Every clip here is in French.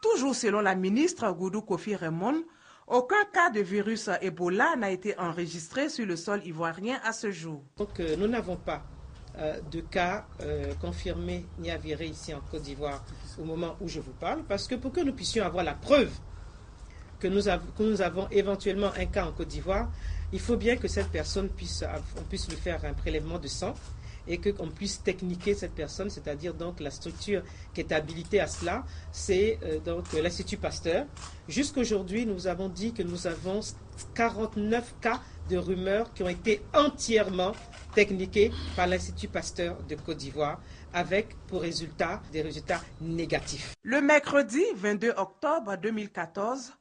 Toujours selon la ministre Goudou Kofi Raymond, aucun cas de virus Ebola n'a été enregistré sur le sol ivoirien à ce jour. Donc nous n'avons pas de cas confirmés ni avérés ici en Côte d'Ivoire au moment où je vous parle, parce que pour que nous puissions avoir la preuve que nous avons éventuellement un cas en Côte d'Ivoire, il faut bien que cette personne on puisse lui faire un prélèvement de sang et qu'on puisse techniquer cette personne, c'est-à-dire donc la structure qui est habilitée à cela, c'est donc l'Institut Pasteur. Jusqu'aujourd'hui, nous avons dit que nous avons 49 cas de rumeurs qui ont été entièrement techniqués par l'Institut Pasteur de Côte d'Ivoire, avec pour résultat des résultats négatifs. Le mercredi 22 octobre 2014,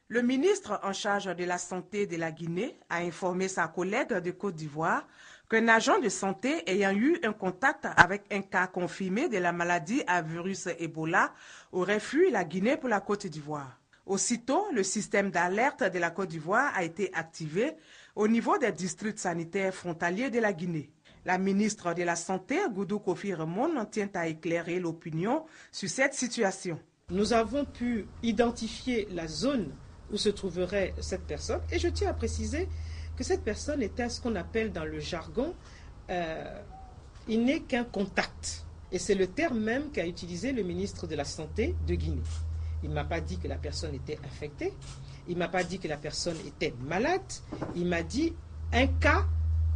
le ministre en charge de la santé de la Guinée a informé sa collègue de Côte d'Ivoire qu'un agent de santé ayant eu un contact avec un cas confirmé de la maladie à virus Ebola aurait fui la Guinée pour la Côte d'Ivoire. Aussitôt, le système d'alerte de la Côte d'Ivoire a été activé au niveau des districts sanitaires frontaliers de la Guinée. La ministre de la Santé, Goudou Kofi Raymond, tient à éclairer l'opinion sur cette situation. Nous avons pu identifier la zone où se trouverait cette personne. Et je tiens à préciser que cette personne était ce qu'on appelle dans le jargon, il n'est qu'un contact. Et c'est le terme même qu'a utilisé le ministre de la Santé de Guinée. Il ne m'a pas dit que la personne était infectée, il ne m'a pas dit que la personne était malade, il m'a dit un cas,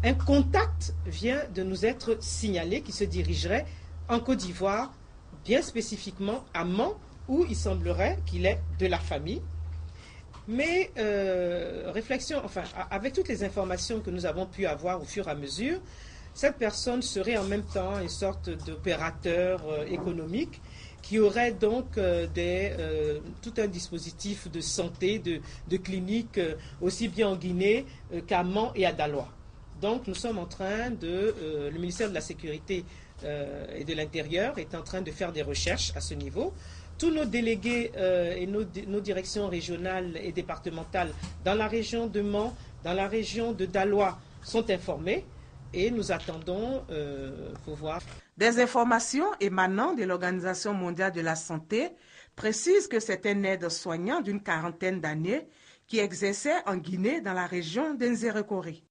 un contact vient de nous être signalé qui se dirigerait en Côte d'Ivoire, bien spécifiquement à Mans, où il semblerait qu'il est de la famille. Mais réflexion, enfin, avec toutes les informations que nous avons pu avoir au fur et à mesure, cette personne serait en même temps une sorte d'opérateur économique qui aurait donc tout un dispositif de santé, de clinique, aussi bien en Guinée qu'à Mans et à Daloa. Donc nous sommes en train le ministère de la Sécurité et de l'Intérieur est en train de faire des recherches à ce niveau. Tous nos délégués et nos directions régionales et départementales dans la région de Mans, dans la région de Daloa sont informés et nous attendons pour voir. Des informations émanant de l'Organisation mondiale de la santé précisent que c'est un aide-soignant d'une quarantaine d'années qui exerçait en Guinée dans la région d'Nzérékoré.